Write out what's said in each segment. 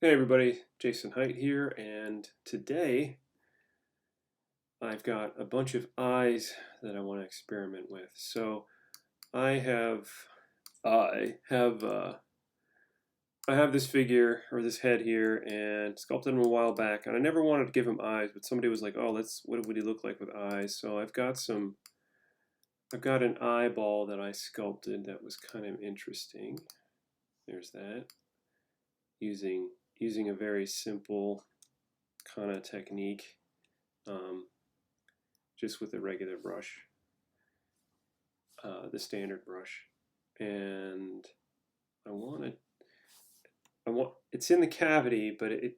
Hey everybody, Jason Height here, and today I've got a bunch of eyes that I want to experiment with. So I have I have I have this figure or this head here and sculpted him a while back, and I never wanted to give him eyes, but somebody was like, "Oh, what would he look like with eyes?" So I've got an eyeball that I sculpted that was kind of interesting. There's that using using a very simple kind of technique. Um, just with a regular brush, the standard brush. And I want to, it's in the cavity, but it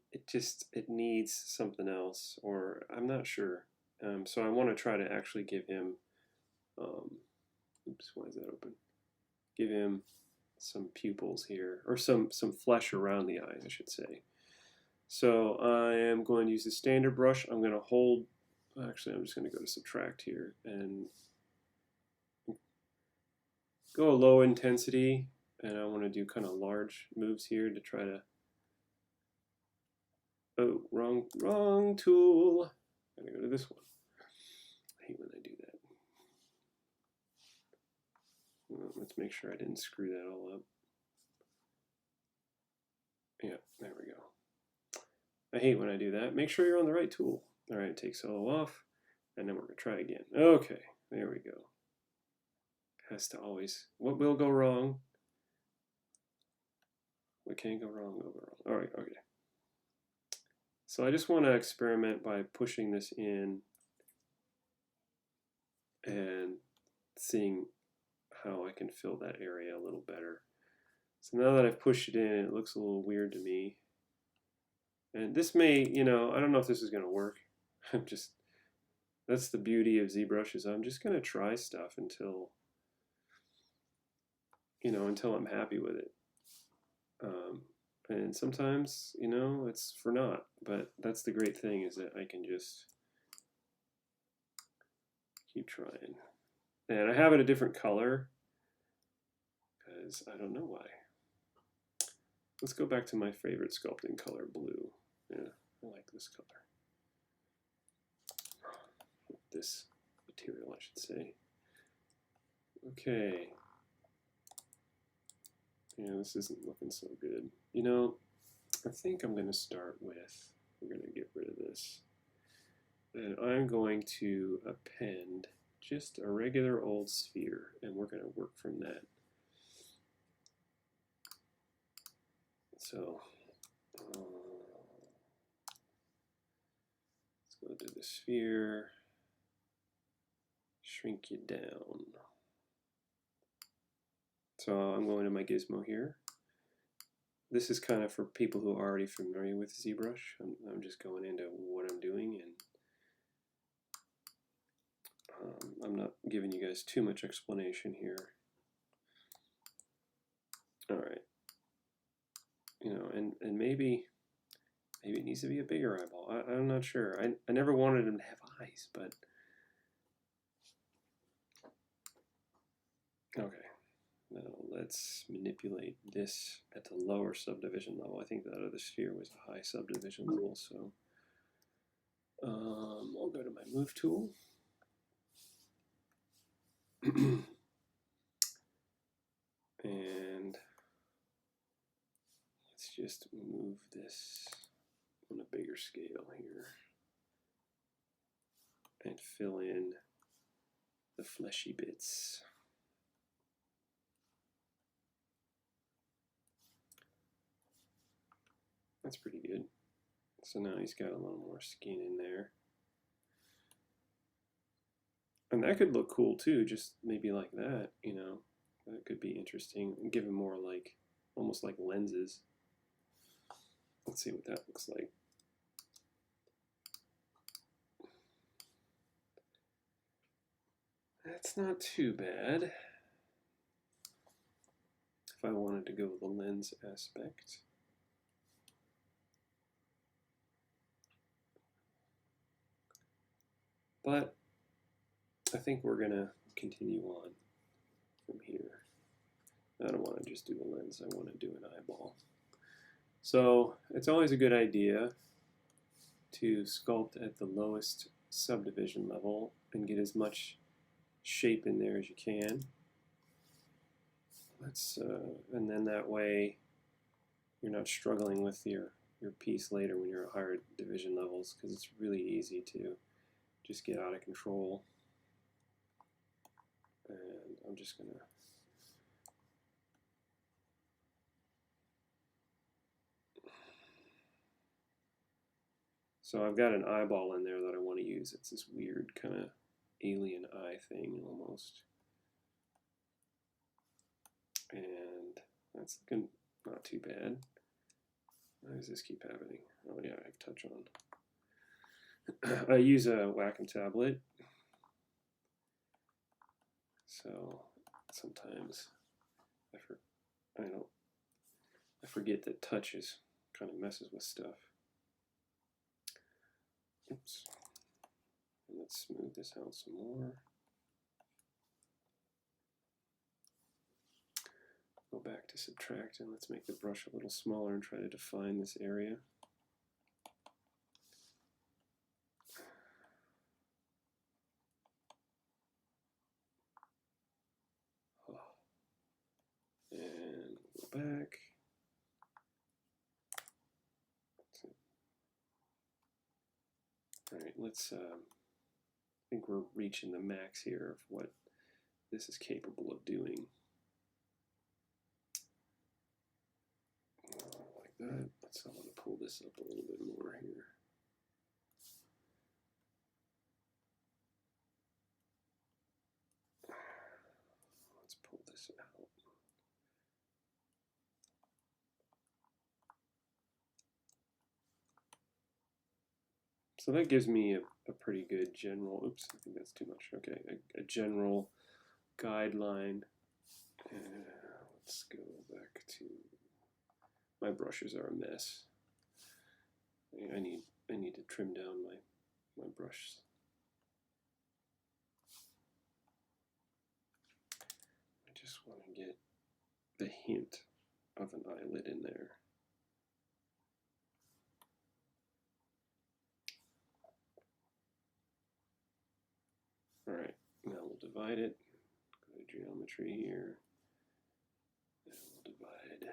needs something else, or I'm not sure. So I want to try to actually give him, um, oops, why is that open? Give him some pupils here, or some flesh around the eyes, I should say. So I am going to use the standard brush. I'm going to hold, actually I'm just going to go to subtract here and go a low intensity, and I want to do kind of large moves here to try to, oh, wrong tool. I'm gonna go to this one. I hate when I do that. Well, let's make sure I didn't screw that all up. Yeah, there we go. I hate when I do that. Make sure you're on the right tool. All right, take solo off, and then we're gonna try again. Okay, there we go. Has to always, what will go wrong? What can go wrong will go wrong. All right, okay. So I just want to experiment by pushing this in and seeing how I can fill that area a little better. So now that I've pushed it in, it looks a little weird to me. And this may, I don't know if this is going to work. That's the beauty of ZBrush, is I'm just going to try stuff until I'm happy with it. And sometimes, it's for naught, but that's the great thing, is that I can just keep trying. And I have it a different color, because I don't know why. Let's go back to my favorite sculpting color, blue. Yeah, I like this color. This material, I should say. Okay. Yeah, this isn't looking so good. I think I'm going to start with, we're going to get rid of this. And I'm going to append just a regular old sphere, and we're going to work from that. So, let's go to the sphere, shrink you down. So I'm going to my gizmo here. This is kind of for people who are already familiar with ZBrush. I'm just going into what I'm doing, and I'm not giving you guys too much explanation here. All right. And maybe it needs to be a bigger eyeball. I'm not sure. I never wanted him to have eyes, but okay. Now let's manipulate this at the lower subdivision level. I think that other sphere was a high subdivision level, so I'll go to my move tool. And let's just move this on a bigger scale here and fill in the fleshy bits. That's pretty good. So now he's got a little more skin in there. And that could look cool too, just maybe like that, That could be interesting. Give him more like, almost like lenses. Let's see what that looks like. That's not too bad. If I wanted to go with the lens aspect. But I think we're going to continue on from here. I don't want to just do the lens, I want to do an eyeball. So it's always a good idea to sculpt at the lowest subdivision level and get as much shape in there as you can. And then that way you're not struggling with your piece later when you're at higher division levels, because it's really easy to just get out of control. And I'm just gonna so I've got an eyeball in there that I want to use. It's this weird kind of alien eye thing almost. And that's looking not too bad. Why does this keep happening? Oh yeah, I have touch on. I use a Wacom tablet, so sometimes I forget that touch is kind of messes with stuff. Oops. And let's smooth this out some more. Go back to subtract and let's make the brush a little smaller and try to define this area. And go back. All right, let's, I think we're reaching the max here of what this is capable of doing. Like that. So I want to pull this up a little bit more here. Let's pull this out. So that gives me a pretty good general, oops, I think that's too much. Okay, a general guideline. Let's go back to, my brushes are a mess. I need to trim down my brush. I just want to get the hint of an eyelid in there. All right, now we'll divide it. Go to geometry here. And we'll divide.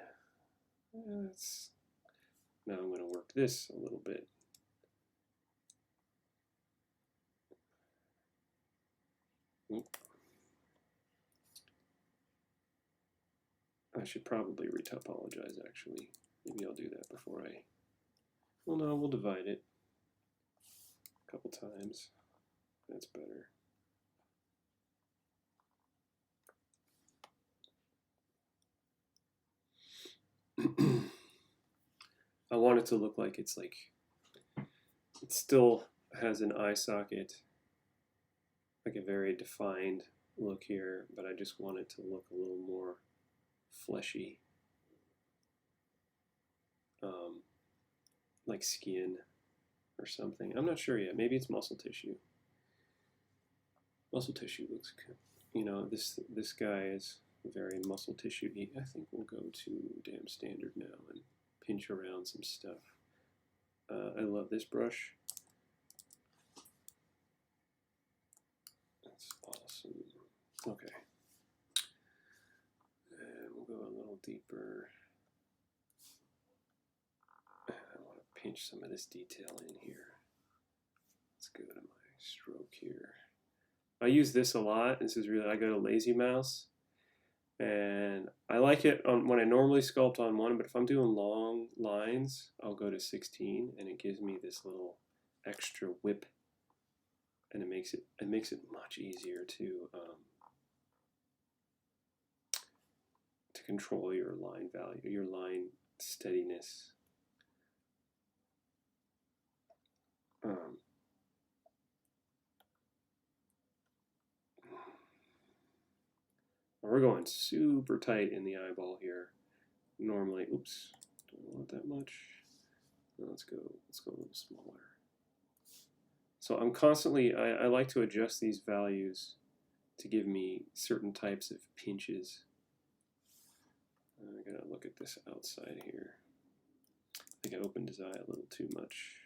Now I'm going to work this a little bit. I should probably retopologize actually. Maybe I'll do that before I, well no, we'll divide it a couple times. That's better. I want it to look like it still has an eye socket, like a very defined look here, but I just want it to look a little more fleshy, like skin or something. I'm not sure yet. Maybe it's muscle tissue. Muscle tissue looks good. You know, this guy is very muscle tissue-y. I think we'll go to damn standard now and pinch around some stuff. I love this brush. That's awesome. Okay. And we'll go a little deeper. I want to pinch some of this detail in here. Let's go to my stroke here. I use this a lot. This is really, I go to lazy mouse, and I like it on when I normally sculpt on 1, but if I'm doing long lines, I'll go to 16, and it gives me this little extra whip, and it makes it much easier to control your line value, your line steadiness. We're going super tight in the eyeball here. Normally, oops, don't want that much. Let's go a little smaller. So I'm constantly, I like to adjust these values to give me certain types of pinches. I gotta look at this outside here. think I opened his eye a little too much.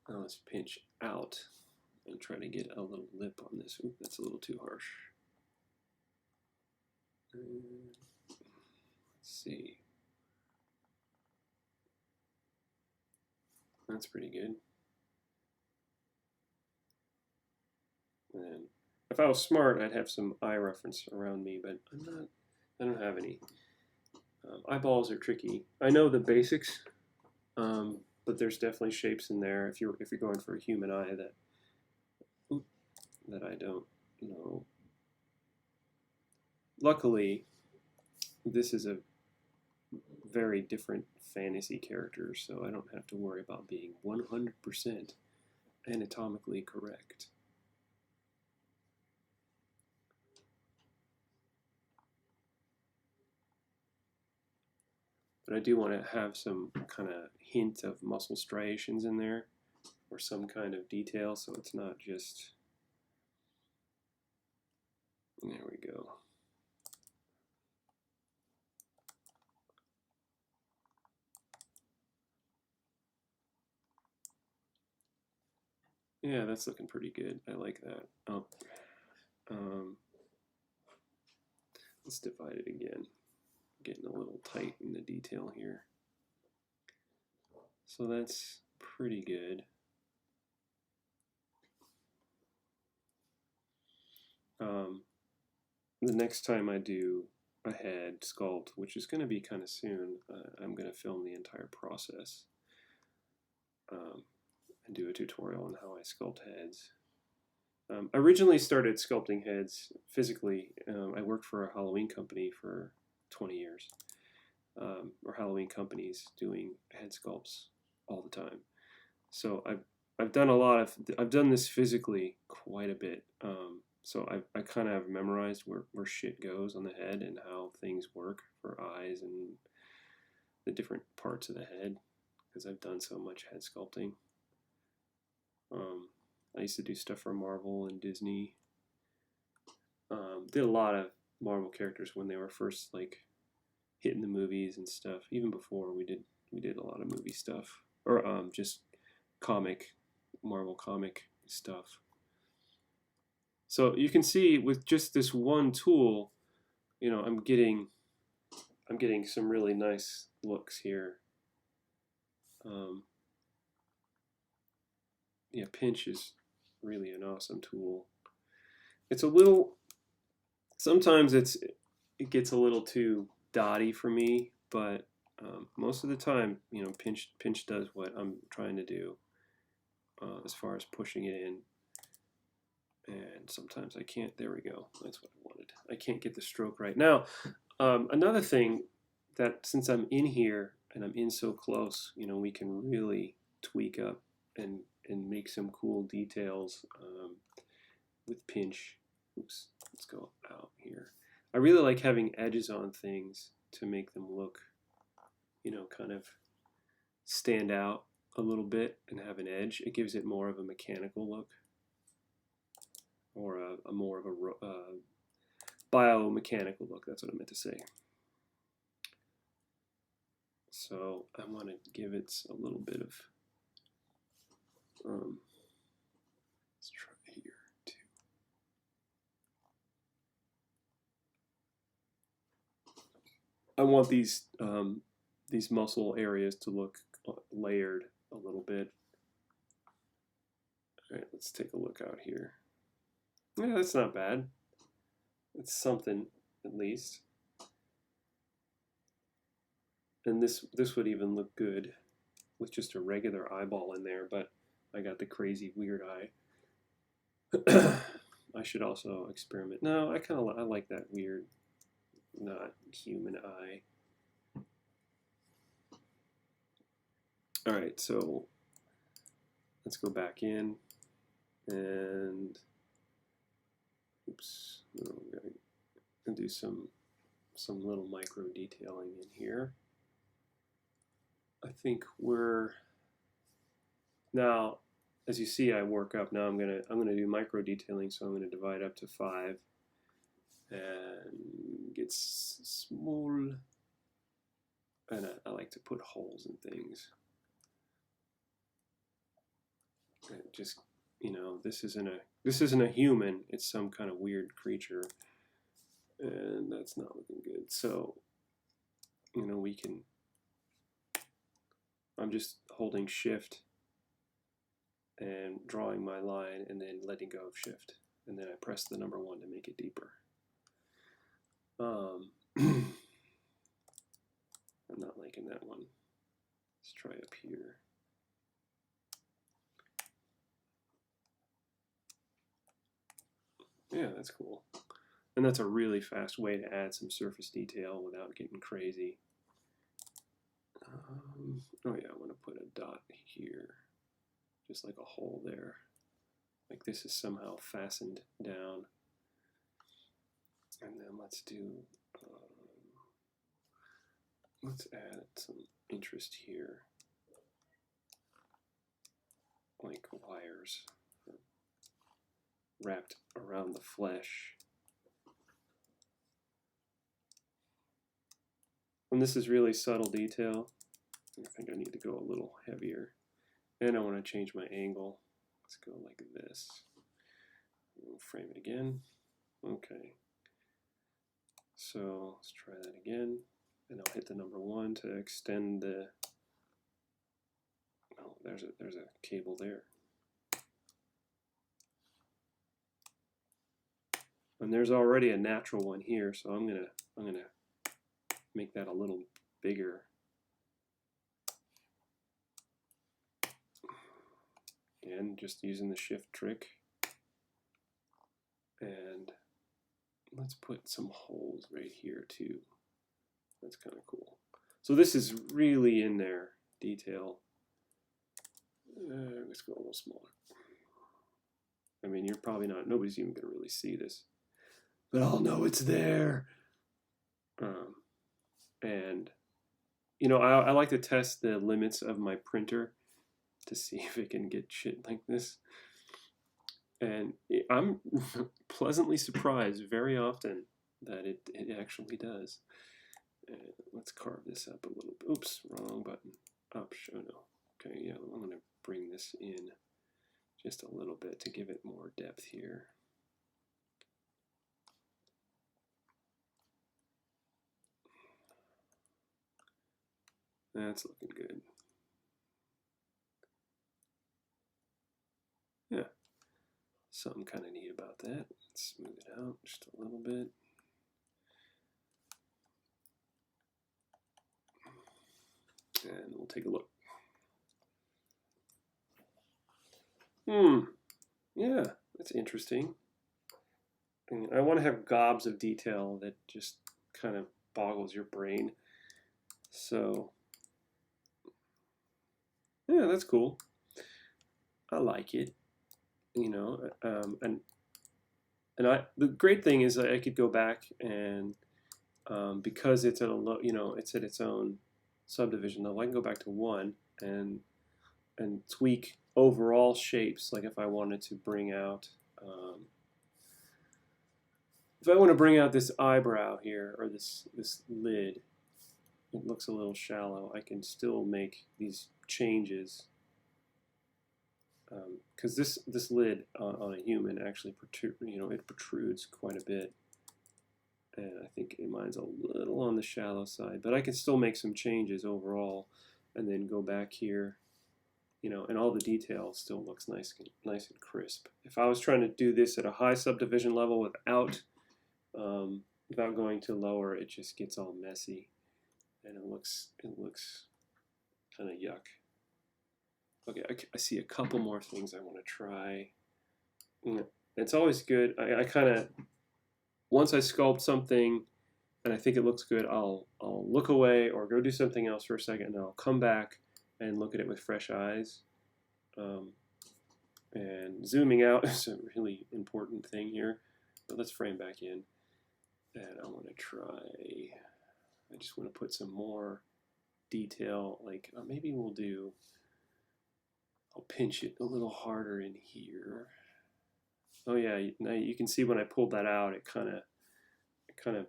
Now let's pinch out and try to get a little lip on this. Ooh, that's a little too harsh. Let's see. That's pretty good. And if I was smart, I'd have some eye reference around me, but I'm not. I don't have any. Eyeballs are tricky. I know the basics, but there's definitely shapes in there. If you're going for a human eye that I don't know. Luckily, this is a very different fantasy character, so I don't have to worry about being 100% anatomically correct. But I do want to have some kind of hint of muscle striations in there, or some kind of detail, so it's not just... There we go. Yeah, that's looking pretty good. I like that. Oh, let's divide it again. Getting a little tight in the detail here. So that's pretty good. The next time I do a head sculpt, which is going to be kind of soon, I'm going to film the entire process and do a tutorial on how I sculpt heads. I originally started sculpting heads physically. I worked for a Halloween company for 20 years, or Halloween companies doing head sculpts all the time. So I've done this physically quite a bit. So I kind of have memorized where shit goes on the head and how things work for eyes and the different parts of the head, because I've done so much head sculpting. I used to do stuff for Marvel and Disney. Did a lot of Marvel characters when they were first like hitting the movies and stuff. Even before we did a lot of movie stuff, or just Marvel comic stuff. So you can see with just this one tool, you know, I'm getting some really nice looks here. Yeah, pinch is really an awesome tool. It's a little, sometimes it gets a little too dotty for me, but most of the time, you know, pinch does what I'm trying to do as far as pushing it in. And sometimes I can't. There we go. That's what I wanted. I can't get the stroke right. Now, another thing that since I'm in here and I'm in so close, you know, we can really tweak up and make some cool details with pinch. Oops, let's go out here. I really like having edges on things to make them look, you know, kind of stand out a little bit and have an edge. It gives it more of a mechanical look, or a more of a biomechanical look. That's what I meant to say. So I want to give it a little bit of, let's try here too. I want these muscle areas to look layered a little bit. All right, let's take a look out here. Yeah, that's not bad. It's something at least. And this would even look good with just a regular eyeball in there, but I got the crazy weird eye. I should also experiment. No, I like that weird, not human eye. All right, so let's go back in and oops, no, we're gonna do some little micro detailing in here. I think we're Now, as you see, I work up. Now I'm gonna do micro detailing, so I'm gonna divide up to 5 and get small. And I like to put holes in things. And just, you know, this isn't a human. It's some kind of weird creature, and that's not looking good. So, you know, we can. I'm just holding Shift and drawing my line, and then letting go of Shift, and then I press the number 1 to make it deeper. I'm not liking that one. Let's try up here. Yeah, that's cool. And that's a really fast way to add some surface detail without getting crazy. Oh yeah, I want to put a dot here, just like a hole there. Like this is somehow fastened down. And then let's do, let's add some interest here, like wires wrapped around the flesh. And this is really subtle detail. I think I need to go a little heavier. And I want to change my angle. Let's go like this. We'll frame it again. Okay. So let's try that again. And I'll hit the number 1 to extend the. Oh, there's a cable there. And there's already a natural one here, so I'm gonna make that a little bigger. And just using the Shift trick. And let's put some holes right here too. That's kind of cool. So this is really in there, detail. Let's go a little smaller. I mean, you're probably not, nobody's even going to really see this, but I'll know it's there. And, you know, I like to test the limits of my printer to see if it can get shit like this. And I'm pleasantly surprised very often that it actually does. And let's carve this up a little bit. Oops, wrong button. Up, show no. Okay, yeah, I'm going to bring this in just a little bit to give it more depth here. That's looking good. Yeah, something kind of neat about that. Let's smooth it out just a little bit. And we'll take a look. Yeah, that's interesting. And I want to have gobs of detail that just kind of boggles your brain. So, yeah, that's cool. I like it, you know. And the great thing is I could go back and because it's at a it's at its own subdivision level, I can go back to 1 and tweak overall shapes. Like if I wanted to bring out, if I want to bring out this eyebrow here or this lid, it looks a little shallow. I can still make these changes because this lid on a human actually it protrudes quite a bit. And I think mine's a little on the shallow side, but I can still make some changes overall and then go back here, you know, and all the detail still looks nice and crisp. If I was trying to do this at a high subdivision level without going to lower, it just gets all messy and it looks kind of yuck. Okay, I see a couple more things I want to try. It's always good. I kind of, once I sculpt something and I think it looks good, I'll look away or go do something else for a second, and I'll come back and look at it with fresh eyes. And zooming out is a really important thing here. But let's frame back in. And I want to try, I just want to put some more detail, like maybe we'll do, I'll pinch it a little harder in here. Oh yeah, now you can see when I pulled that out, it kind of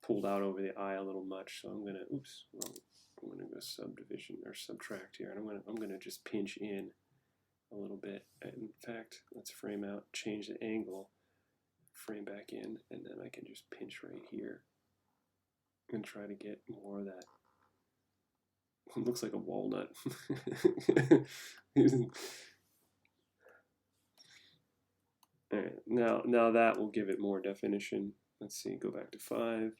pulled out over the eye a little much. So I'm gonna, oops, wrong. I'm gonna go subdivision or subtract here, and I'm gonna just pinch in a little bit. In fact, let's frame out, change the angle, frame back in, and then I can just pinch right here and try to get more of that. It looks like a walnut. All right, now that will give it more definition. Let's see, go back to 5.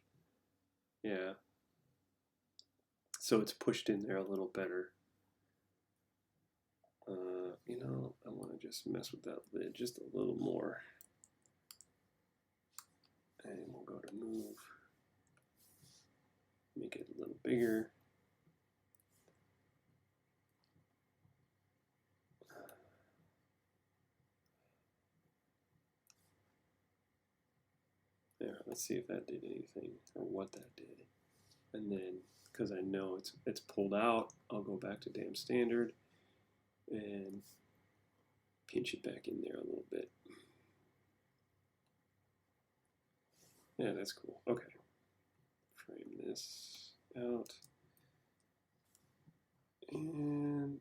Yeah. So it's pushed in there a little better. You know, I want to just mess with that lid just a little more. And we'll go to move. Make it a little bigger. There, let's see if that did anything or what that did. And then, because I know it's pulled out, I'll go back to damn standard and pinch it back in there a little bit. Yeah, that's cool. Okay. Frame this out. And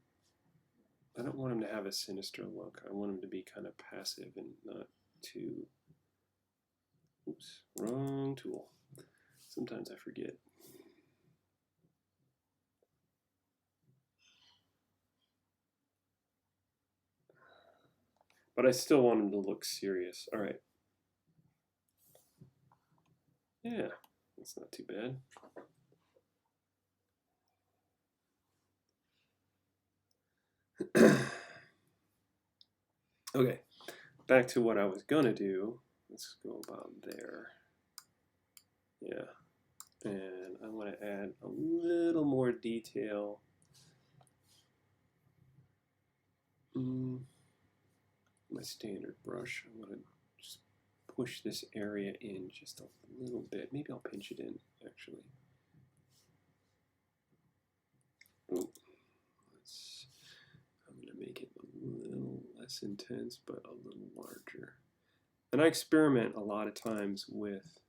I don't want him to have a sinister look. I want him to be kind of passive and not too... Oops, wrong tool. Sometimes I forget. But I still want him to look serious. All right. Yeah, that's not too bad. Okay, back to what I was gonna do. Let's go about there. Yeah, and I want to add a little more detail. My standard brush, I want to just push this area in just a little bit. Maybe I'll pinch it in, actually. Oh, I'm going to make it a little less intense, but a little larger. And I experiment a lot of times with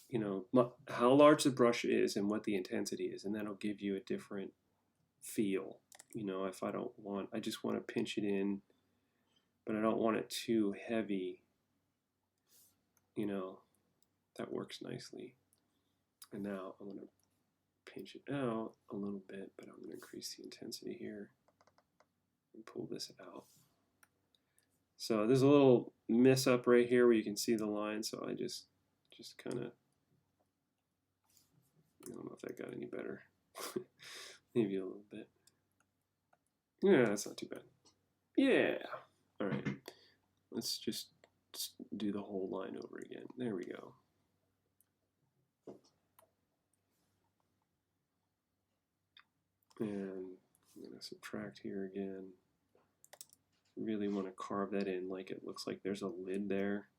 you know, how large the brush is and what the intensity is, and that'll give you a different feel. You know, if I don't want, I just want to pinch it in, but I don't want it too heavy. You know, that works nicely. And now I'm going to pinch it out a little bit, but I'm going to increase the intensity here and pull this out. So there's a little miss up right here where you can see the line, so I just kind of, I don't know if that got any better. Maybe a little bit. Yeah, that's not too bad. Yeah. All right. Let's just do the whole line over again. There we go. And I'm going to subtract here again. Really want to carve that in like it looks like there's a lid there.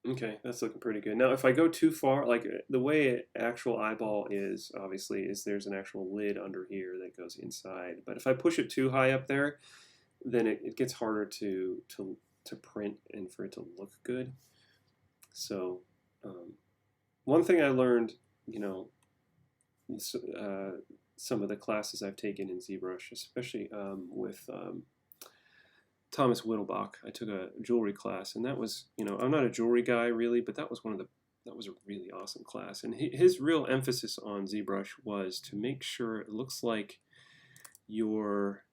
Okay, that's looking pretty good. Now, if I go too far, like the way an actual eyeball is, obviously, is there's an actual lid under here that goes inside. But if I push it too high up there, then it gets harder to print and for it to look good. So, one thing I learned, you know, some of the classes I've taken in ZBrush, especially with Thomas Whittlebach. I took a jewelry class, and that was, you know, I'm not a jewelry guy really, but that was that was a really awesome class. And his real emphasis on ZBrush was to make sure it looks like your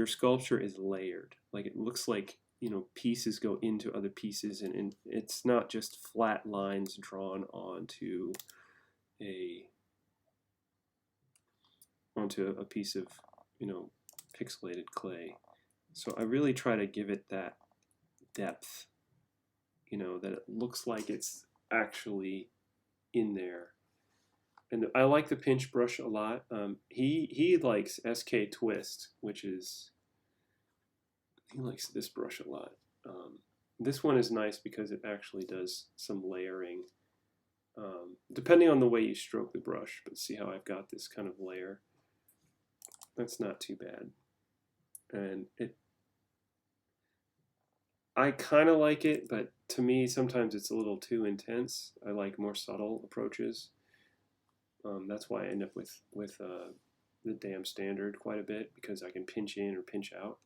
sculpture is layered. Like it looks like, you know, pieces go into other pieces, and it's not just flat lines drawn onto a piece of, you know, pixelated clay. So I really try to give it that depth, you know, that it looks like it's actually in there. And I like the pinch brush a lot. He likes SK Twist, which is, he likes this brush a lot. This one is nice because it actually does some layering, depending on the way you stroke the brush. But see how I've got this kind of layer? That's not too bad. And I kind of like it, but to me sometimes it's a little too intense. I like more subtle approaches. That's why I end up with the damn standard quite a bit, because I can pinch in or pinch out.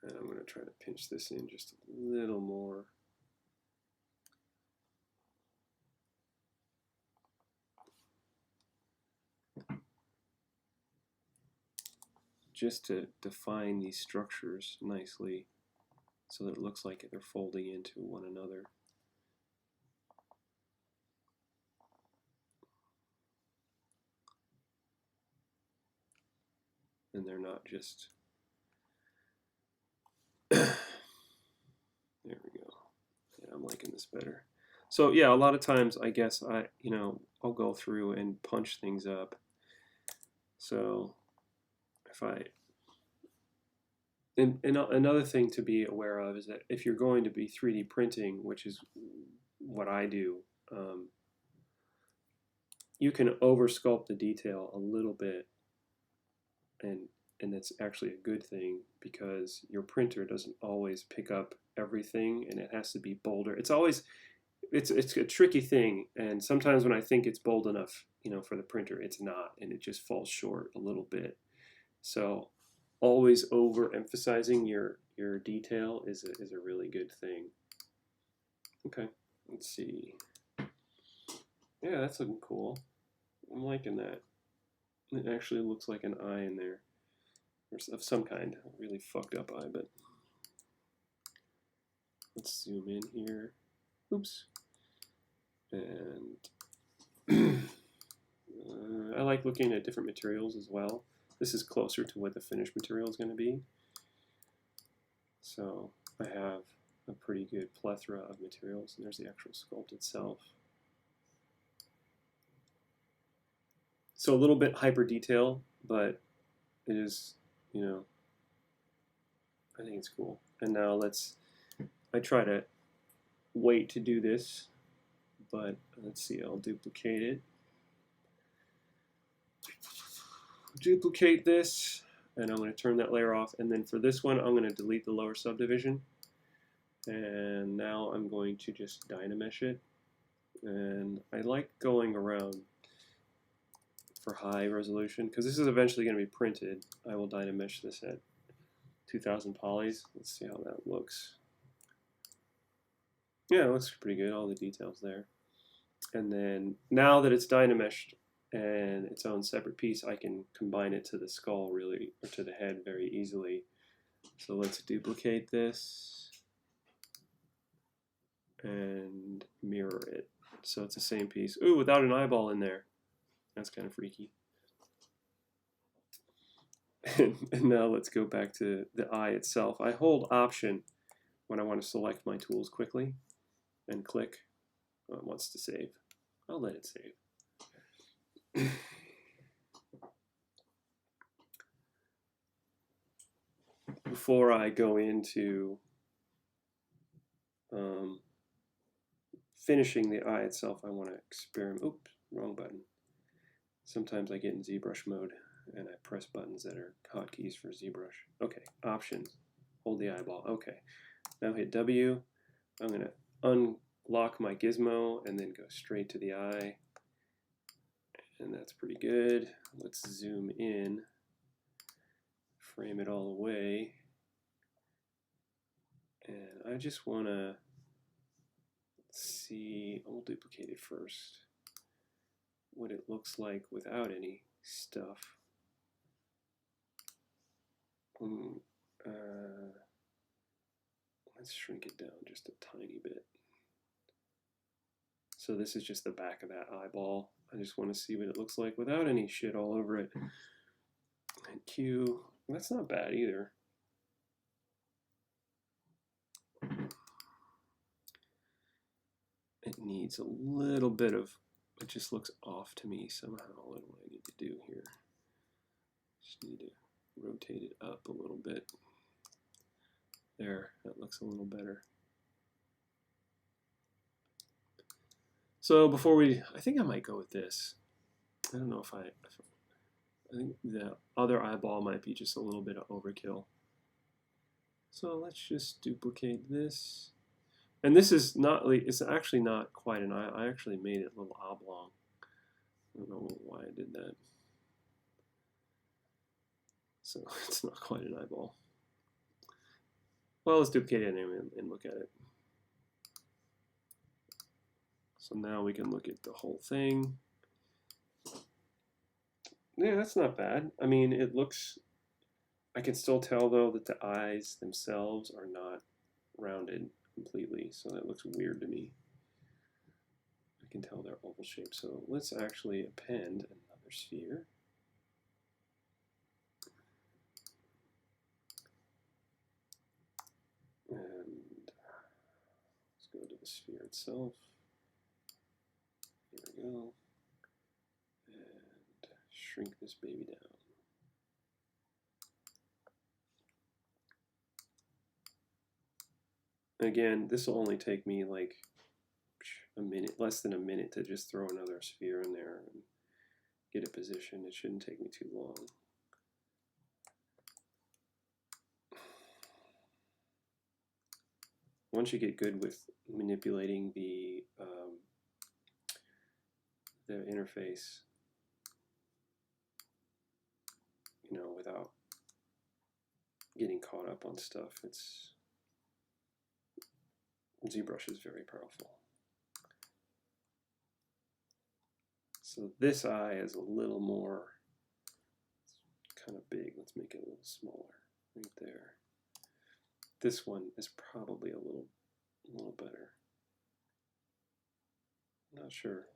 And I'm going to try to pinch this in just a little more. Just to define these structures nicely so that it looks like they're folding into one another. And they're not just, there we go. Yeah, I'm liking this better. So yeah, a lot of times I guess I'll go through and punch things up. So and another thing to be aware of is that if you're going to be 3D printing, which is what I do, you can over sculpt the detail a little bit, and it's actually a good thing, because your printer doesn't always pick up everything, and it has to be bolder. It's a tricky thing, and sometimes when I think it's bold enough, for the printer, it's not, and it just falls short a little bit. So always overemphasizing your detail is a really good thing. Okay, let's see. Yeah, that's looking cool. I'm liking that. It actually looks like an eye in there, or of some kind. A really fucked up eye, but let's zoom in here. Oops. And I like looking at different materials as well. This is closer to what the finished material is going to be. So I have a pretty good plethora of materials, and there's the actual sculpt itself. So a little bit hyper detail, but it is, I think it's cool. And now I try to wait to do this, but let's see, I'll duplicate it. Duplicate this, and I'm going to turn that layer off, and then for this one I'm going to delete the lower subdivision, and now I'm going to just Dynamesh it. And I like going around for high resolution, because this is eventually going to be printed. I will Dynamesh this at 2000 polys. Let's see how that looks. Yeah, it looks pretty good, all the details there. And then now that it's Dynameshed and its own separate piece, I can combine it to the skull really, or to the head very easily. So let's duplicate this and mirror it. So it's the same piece. Ooh, without an eyeball in there. That's kind of freaky. And now let's go back to the eye itself. I hold Option when I want to select my tools quickly, and click when it wants to save. I'll let it save. Before I go into finishing the eye itself, I want to experiment. Oops, wrong button. Sometimes I get in ZBrush mode and I press buttons that are hotkeys for ZBrush. Okay, Options, hold the eyeball. Okay, now hit W. I'm going to unlock my gizmo and then go straight to the eye. And that's pretty good. Let's zoom in, frame it all away. And I just want to see, I'll duplicate it first, what it looks like without any stuff. Let's shrink it down just a tiny bit. So this is just the back of that eyeball. I just want to see what it looks like without any shit all over it. And Q, that's not bad either. it needs a little bit of, it just looks off to me somehow. What do I need to do here? Just need to rotate it up a little bit. There, that looks a little better. So before I think I might go with this. I don't know if I think the other eyeball might be just a little bit of overkill. So let's just duplicate this. And this is not, it's actually not quite an eye. I actually made it a little oblong. I don't know why I did that. So it's not quite an eyeball. Well, let's duplicate it anyway and look at it. So now we can look at the whole thing. Yeah, that's not bad. I mean, it looks, I can still tell though that the eyes themselves are not rounded completely, so that looks weird to me. I can tell they're oval shaped. So let's actually append another sphere. And let's go to the sphere itself. Here we go. And shrink this baby down. Again, this will only take me like a minute, less than a minute, to just throw another sphere in there and get it positioned. It shouldn't take me too long. Once you get good with manipulating the interface, you know, without getting caught up on stuff, ZBrush is very powerful. So this eye is a little more, it's kind of big. Let's make it a little smaller right there. This one is probably a little better. Not sure.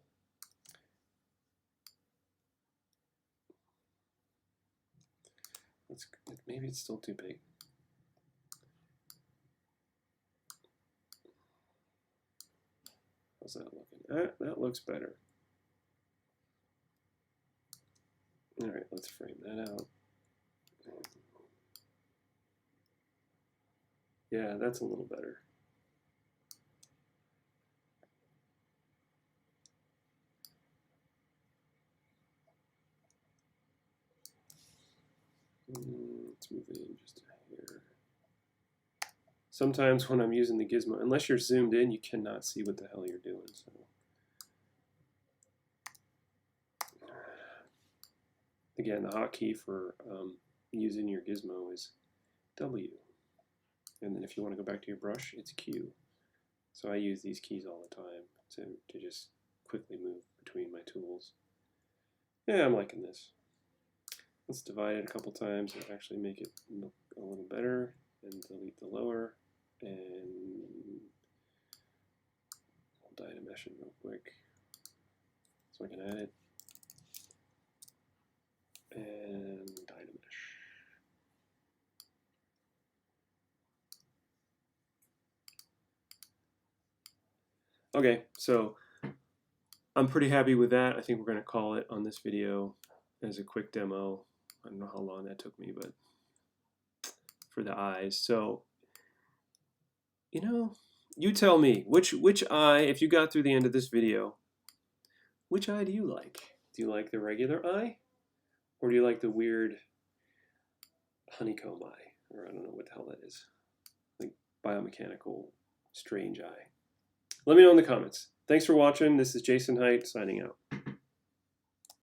Maybe it's still too big. How's that looking? That looks better. All right, let's frame that out. Yeah, that's a little better. Let's move it in just here. Sometimes when I'm using the gizmo, unless you're zoomed in, you cannot see what the hell you're doing. So. Again, the hotkey for using your gizmo is W. And then if you want to go back to your brush, it's Q. So I use these keys all the time to just quickly move between my tools. Yeah, I'm liking this. Let's divide it a couple times and actually make it look a little better, and delete the lower, and I'll Dynamesh it real quick so I can add it, and Dynamesh. Okay, so I'm pretty happy with that. I think we're going to call it on this video as a quick demo. I don't know how long that took me, but for the eyes. So, you know, you tell me, which eye, if you got through the end of this video, which eye do you like? Do you like the regular eye? Or do you like the weird honeycomb eye? Or I don't know what the hell that is. Like biomechanical strange eye. Let me know in the comments. Thanks for watching. This is Jason Height signing out.